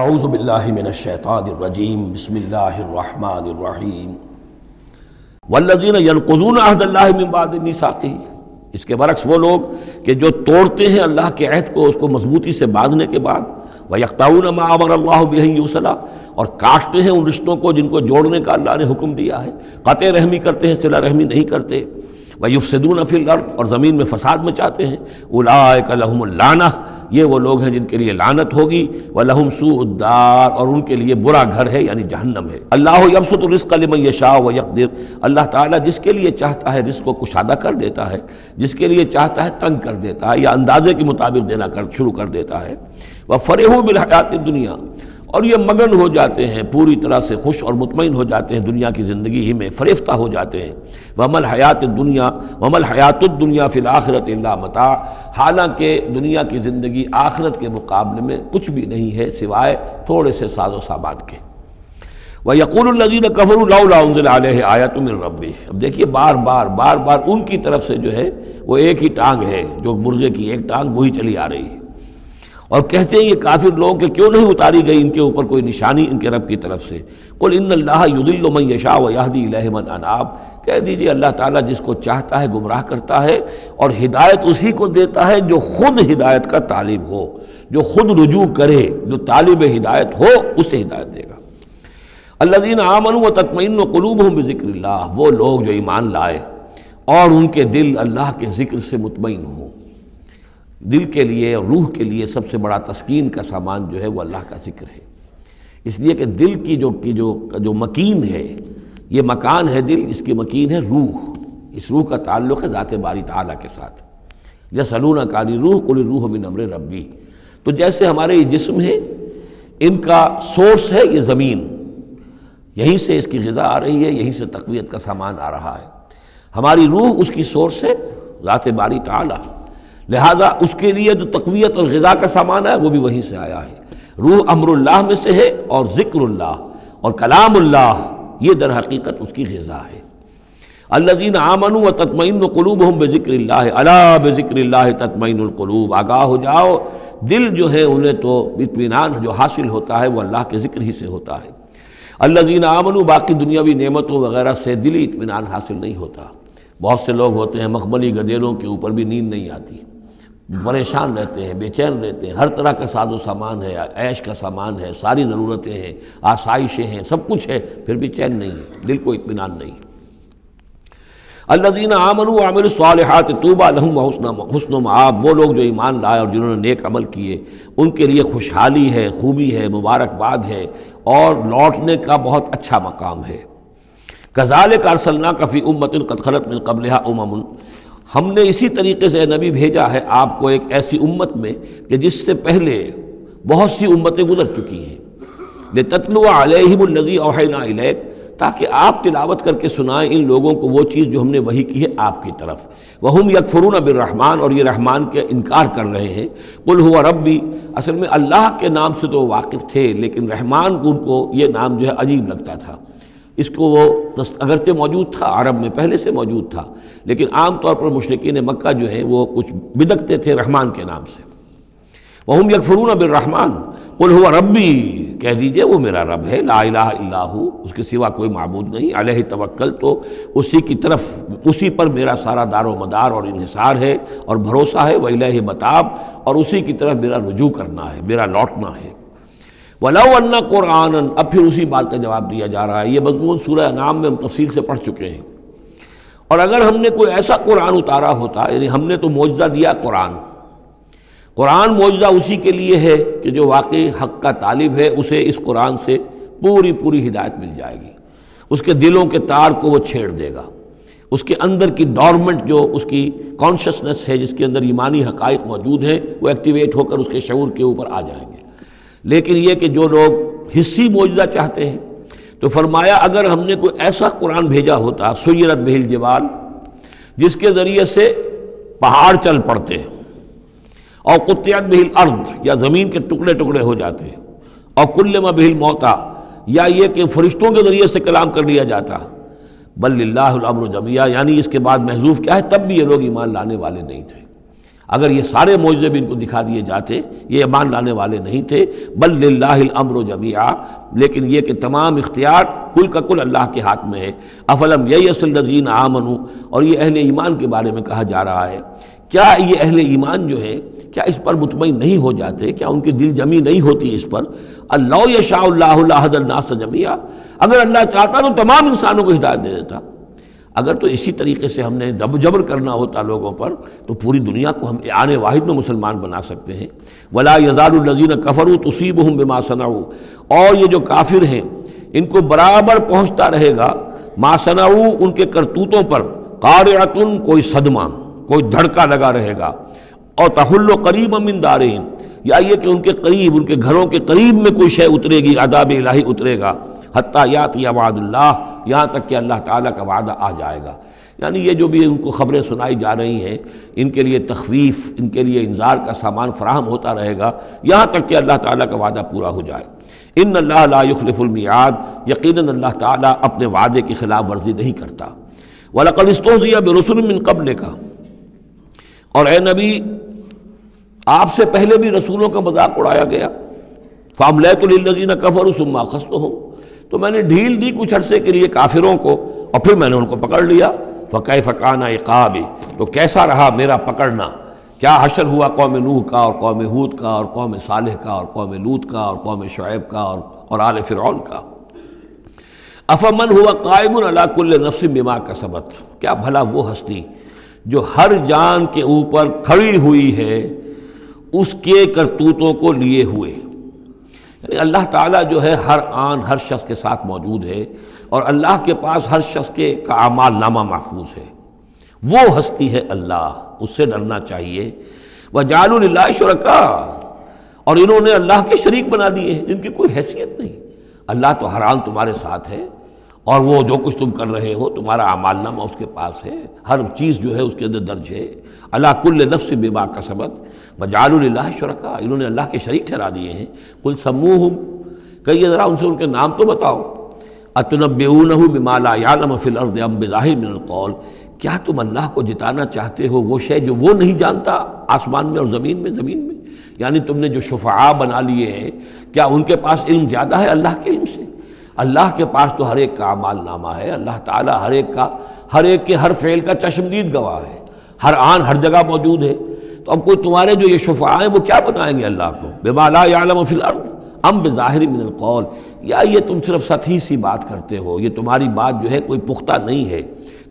اعوذ باللہ من الشیطان الرجیم بسم اللہ الرحمن الرحیم والذین ینقضون عہد اللہ من بعد میثاقہ، اس کے برعکس وہ لوگ کہ جو توڑتے ہیں اللہ کے عہد کو، اس کو مضبوطی سے باندھنے کے بعد، وَيَقْطَعُونَ مَا أَمَرَ اللَّهُ بِهِ أَن يُوصَلَ، اور کاٹتے ہیں ان رشتوں کو جن کو جوڑنے کا اللہ نے حکم دیا ہے، قطع رحمی کرتے ہیں، صلہ رحمی نہیں کرتے، وَيُفْسِدُونَ فِي الْأَرْضِ، اور زمین میں فساد مچاتے ہیں، أُولَٰئِكَ لَهُمُ اللَّعْنَةُ، یہ وہ لوگ ہیں جن کے لیے لعنت ہوگی، وَلَهُمْ سُوءُ الدَّارِ، اور ان کے لیے برا گھر ہے یعنی جہنم ہے۔ اللہ یبسط الرزق لمن یشاء ویقدر، اللہ تعالیٰ جس کے لیے چاہتا ہے رزق کو کشادہ کر دیتا ہے، جس کے لیے چاہتا ہے تنگ کر دیتا ہے یا اندازے کے مطابق دینا شروع کر دیتا ہے۔ وَفَرِحُوا بِالْحَيَاةِ الدُّنْيَا، اور یہ مگن ہو جاتے ہیں، پوری طرح سے خوش اور مطمئن ہو جاتے ہیں دنیا کی زندگی ہی میں، فریفتہ ہو جاتے ہیں۔ وَمَا الْحَيَاةُ الدُّنْيَا فِي الْآخِرَةِ إِلَّا مَتَاعٌ، حالانکہ دنیا کی زندگی آخرت کے مقابلے میں کچھ بھی نہیں ہے سوائے تھوڑے سے ساز و سامان کے۔ وَيَقُولُ الَّذِينَ كَفَرُوا لَوْلَا أُنزِلَ عَلَيْهِ آيَةٌ مِّن رَّبِّهِ، اب دیکھیے بار بار ان کی طرف سے جو ہے وہ ایک ہی ٹانگ ہے، جو مرغے کی ایک ٹانگ وہی چلی آ رہی ہے، اور کہتے ہیں یہ کافر لوگ کہ کیوں نہیں اتاری گئی ان کے اوپر کوئی نشانی ان کے رب کی طرف سے۔ قُلْ إِنَّ اللَّهَ يُضِلُّ مَن يَشَاءُ وَيَهْدِي إِلَيْهِ مَنْ أَنَابَ، کہہ دیجئے اللہ تعالیٰ جس کو چاہتا ہے گمراہ کرتا ہے، اور ہدایت اسی کو دیتا ہے جو خود ہدایت کا طالب ہو، جو خود رجوع کرے، جو طالب ہدایت ہو اسے ہدایت دے گا۔ الذین آمنوا وتطمئن قلوبہم بذکر اللہ، وہ لوگ جو ایمان لائے اور ان کے دل اللہ کے ذکر سے مطمئن ہوں۔ دل کے لیے اور روح کے لیے سب سے بڑا تسکین کا سامان جو ہے وہ اللہ کا ذکر ہے، اس لیے کہ دل کی جو مکین ہے، یہ مکان ہے دل، اس کی مکین ہے روح، اس روح کا تعلق ہے ذات باری تعالیٰ کے ساتھ۔ یسألونک عن الروح قل الروح من امر ربی، تو جیسے ہمارے یہ جسم ہے، ان کا سورس ہے یہ زمین، یہیں سے اس کی غذا آ رہی ہے، یہیں سے تقویت کا سامان آ رہا ہے۔ ہماری روح اس کی سورس ہے ذات باری تعالیٰ، لہذا اس کے لیے جو تقویت اور غذا کا سامان ہے وہ بھی وہیں سے آیا ہے۔ روح امر اللہ میں سے ہے، اور ذکر اللہ اور کلام اللہ یہ در حقیقت اس کی غذا ہے۔ الذین آمنوا وتطمئن قلوبہم بذکر اللہ، الا بذکر اللہ تطمئن القلوب، آگاہ ہو جاؤ، دل جو ہے انہیں تو اطمینان جو حاصل ہوتا ہے وہ اللہ کے ذکر ہی سے ہوتا ہے۔ الذین آمنوا، باقی دنیاوی نعمتوں وغیرہ سے دلی اطمینان حاصل نہیں ہوتا۔ بہت سے لوگ ہوتے ہیں مخملی گدیلوں کے اوپر بھی نیند نہیں آتی، پریشان رہتے ہیں، بے چین رہتے ہیں، ہر طرح کا ساز و سامان ہے، عیش کا سامان ہے، ساری ضرورتیں ہیں، آسائشیں ہیں، سب کچھ ہے، پھر بھی چین نہیں ہے، دل کو اطمینان نہیں۔ الذین آمنوا وعملوا الصالحات طوبی لہم وحسن مآب، وہ لوگ جو ایمان لائے اور جنہوں نے نیک عمل کیے ان کے لیے خوشحالی ہے، خوبی ہے، مبارکباد ہے، اور لوٹنے کا بہت اچھا مقام ہے۔ کذالک ارسلناک فی امۃ قد خلت من قبلھا امم، ہم نے اسی طریقے سے نبی بھیجا ہے آپ کو ایک ایسی امت میں کہ جس سے پہلے بہت سی امتیں گزر چکی ہیں، لتتلو علیہم الذی اوحینا الیک، تاکہ آپ تلاوت کر کے سنائیں ان لوگوں کو وہ چیز جو ہم نے وحی کی ہے آپ کی طرف۔ وہم یکفرون بالرحمن، اور یہ رحمان کے انکار کر رہے ہیں۔ قل هو ربی، اصل میں اللہ کے نام سے تو واقف تھے، لیکن رحمان ان کو یہ نام جو ہے عجیب لگتا تھا، اس کو وہ اگرچہ موجود تھا عرب میں پہلے سے موجود تھا، لیکن عام طور پر مشرکین مکہ جو ہیں وہ کچھ بدکتے تھے رحمان کے نام سے۔ وہم یکفرون بالرحمن قل هو ربی، کہہ دیجئے وہ میرا رب ہے، لا الہ الا ہو، اس کے سوا کوئی معبود نہیں، علیہ توکل، تو اسی کی طرف، اسی پر میرا سارا دار و مدار اور انحصار ہے اور بھروسہ ہے، وإلیہ متاب، اور اسی کی طرف میرا رجوع کرنا ہے، میرا لوٹنا ہے۔ وَلَوْ أَنَّ قُرْآنًا، اب پھر اسی بات کا جواب دیا جا رہا ہے، یہ مضمون سورہ انعام میں ہم تفصیل سے پڑھ چکے ہیں۔ اور اگر ہم نے کوئی ایسا قرآن اتارا ہوتا، یعنی ہم نے تو معجزہ دیا قرآن معجزہ اسی کے لیے ہے کہ جو واقعی حق کا طالب ہے اسے اس قرآن سے پوری ہدایت مل جائے گی، اس کے دلوں کے تار کو وہ چھیڑ دے گا، اس کے اندر کی ڈورمنٹ جو اس کی کانشسنس ہے، جس کے اندر ایمانی حقائق موجود ہیں، وہ ایکٹیویٹ ہو کر اس کے شعور کے اوپر آ جائیں گے۔ لیکن یہ کہ جو لوگ حصی معجزہ چاہتے ہیں، تو فرمایا اگر ہم نے کوئی ایسا قرآن بھیجا ہوتا، سیرت بہ الجبال، جس کے ذریعے سے پہاڑ چل پڑتے ہیں، اور قطعت بہ الارض، یا زمین کے ٹکڑے ٹکڑے ہو جاتے ہیں، اور کلم بہ الموتیٰ، یا یہ کہ فرشتوں کے ذریعے سے کلام کر لیا جاتا، بل للہ الامر جمیعا، یعنی اس کے بعد محذوف کیا ہے، تب بھی یہ لوگ ایمان لانے والے نہیں تھے۔ اگر یہ سارے معجزے بھی ان کو دکھا دیے جاتے یہ ایمان لانے والے نہیں تھے۔ بل للہ الامر جمیعا، لیکن یہ کہ تمام اختیار کل کا کل اللہ کے ہاتھ میں ہے۔ افلم ییأس الذین آمنوا، اور یہ اہل ایمان کے بارے میں کہا جا رہا ہے، کیا یہ اہل ایمان جو ہے کیا اس پر مطمئن نہیں ہو جاتے، کیا ان کی دل جمی نہیں ہوتی اس پر؟ اللہ یشاء اللہ لہدی الناس جمیعا، اگر اللہ چاہتا تو تمام انسانوں کو ہدایت دے دیتا۔ اگر تو اسی طریقے سے ہم نے جبر کرنا ہوتا لوگوں پر تو پوری دنیا کو ہم آنے واحد میں مسلمان بنا سکتے ہیں۔ ولا یزال الذین کفروا تصیبہم بما صنعوا، اور یہ جو کافر ہیں ان کو برابر پہنچتا رہے گا ما صنعوا، ان کے کرتوتوں پر، قارعۃ، کوئی صدمہ، کوئی دھڑکا لگا رہے گا، اور تحل قریبا من دارہم، یا یہ کہ ان کے قریب، ان کے گھروں کے قریب میں کوئی شے اترے گی، عذاب الہی اترے گا، حتیٰ یاتی وعد اللہ، یہاں تک کہ اللہ تعالیٰ کا وعدہ آ جائے گا۔ یعنی یہ جو بھی ان کو خبریں سنائی جا رہی ہیں ان کے لیے تخویف، ان کے لیے انذار کا سامان فراہم ہوتا رہے گا یہاں تک کہ اللہ تعالیٰ کا وعدہ پورا ہو جائے۔ ان اللہ لا یخلف المیعاد، یقیناً اللہ تعالیٰ اپنے وعدے کی خلاف ورزی نہیں کرتا۔ وَلَقَدِ اسْتُهْزِئَ بِرُسُلٍ مِّن قَبْلِكَ، اور اے نبی آپ سے پہلے بھی رسولوں کا مذاق اڑایا گیا۔ فَأَمْلَيْتُ لِلَّذِينَ كَفَرُوا ثُمَّ أَخَذْتُهُمْ، تو میں نے ڈھیل دی کچھ عرصے کے لیے کافروں کو اور پھر میں نے ان کو پکڑ لیا۔ فَكَيْفَ كَانَ عِقَابِ، تو کیسا رہا میرا پکڑنا، کیا حشر ہوا قوم نوح کا اور قوم ہود کا اور قوم صالح کا اور قوم لوط کا اور قوم شعیب کا اور آل فرعون کا۔ أَفَمَنْ هُوَ قَائِمٌ عَلَى كُلِّ نَفْسٍ بِمَا كَسَبَتْ، کیا بھلا وہ ہستی جو ہر جان کے اوپر کھڑی ہوئی ہے اس کے کرتوتوں کو لیے ہوئے۔ یعنی اللہ تعالیٰ جو ہے ہر آن ہر شخص کے ساتھ موجود ہے، اور اللہ کے پاس ہر شخص کے کا اعمال نامہ محفوظ ہے۔ وہ ہستی ہے اللہ، اس سے ڈرنا چاہیے۔ وَجَعَلُوا لِلَّهِ شُرَكَاءَ، اور انہوں نے اللہ کے شریک بنا دیے ہیں جن کی کوئی حیثیت نہیں۔ اللہ تو ہر آن تمہارے ساتھ ہے، اور وہ جو کچھ تم کر رہے ہو تمہارا اعمال نامہ اس کے پاس ہے، ہر چیز جو ہے اس کے اندر درج ہے۔ عَلَىٰ كُلِّ نَفْسٍ بِمَا كَسَبَتْ وَجَعَلُوا لِلَّهِ شُرَكَاءَ، انہوں نے اللہ کے شریک ٹھہرا دیے ہیں۔ قُلْ سَمُّوهُمْ، کہیے ذرا ان سے ان کے نام تو بتاؤ۔ أَتُنَبِّئُونَهُ بِمَا لَا يَعْلَمُ فِي الْأَرْضِ أَمْ بِظَاهِرٍ مِّنَ الْقَوْلِ، کیا تم اللہ کو جتانا چاہتے ہو وہ شے جو وہ نہیں جانتا آسمان میں اور زمین میں؟ یعنی تم نے جو شفعاء بنا لیے ہیں کیا ان کے پاس علم زیادہ ہے اللہ کے علم سے؟ اللہ کے پاس تو ہر ایک کا اعمال نامہ ہے، اللہ تعالیٰ ہر ایک کے ہر فعل کا چشمدید گواہ ہے، ہر آن ہر جگہ موجود ہے۔ تو اب کوئی تمہارے جو یہ شفعاء ہیں وہ کیا بتائیں گے اللہ کو؟ بما لا يعلم فی الارض ام بظاہر من القول، یا یہ تم صرف سطحی سی بات کرتے ہو، یہ تمہاری بات جو ہے کوئی پختہ نہیں ہے،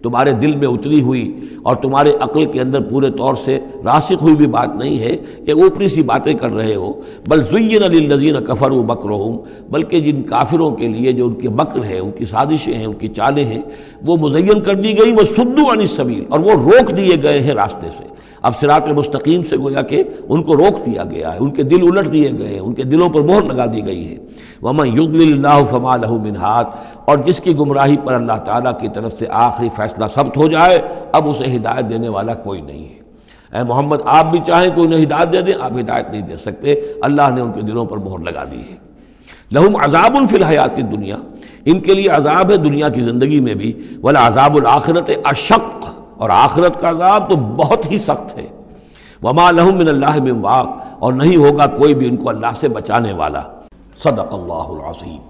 تمہارے دل میں اتری ہوئی اور تمہارے عقل کے اندر پورے طور سے راسخ ہوئی بھی بات نہیں ہے، یہ اوپری سی باتیں کر رہے ہو۔ بل زین للذین کفروا مکرہم، بلکہ جن کافروں کے لیے جو ان کے مکر ہے، ان کی سازشیں ہیں، ان کی چالیں ہیں، وہ مزین کر دی گئی، وہ صدوا عن السبیل، اور وہ روک دیے گئے ہیں راستے سے۔ اب صراط مستقیم سے گویا کہ ان کو روک دیا گیا ہے، ان کے دل الٹ دیے گئے ہیں، ان کے دلوں پر مہر لگا دی گئی ہے۔ وَمَن يُضْلِلِ اللَّهُ فَمَا لَهُ مِنْ هَادٍ، اور جس کی گمراہی پر اللہ تعالیٰ کی طرف سے آخری فیصلہ ثبت ہو جائے اب اسے ہدایت دینے والا کوئی نہیں ہے۔ اے محمد آپ بھی چاہیں کوئی انہیں ہدایت دے دیں، آپ ہدایت نہیں دے سکتے، اللہ نے ان کے دلوں پر مہر لگا دی ہے۔ لَهُمْ عَذَابٌ فِي الْحَيَاةِ الدُّنْيَا، ان کے لیے عذاب ہے دنیا کی زندگی میں بھی، وَلَعَذَابُ الْآخِرَةِ أَشَقُّ، اور آخرت کا عذاب تو بہت ہی سخت ہے۔ وما لهم من اللہ من واق، اور نہیں ہوگا کوئی بھی ان کو اللہ سے بچانے والا۔ صدق اللہ العظیم۔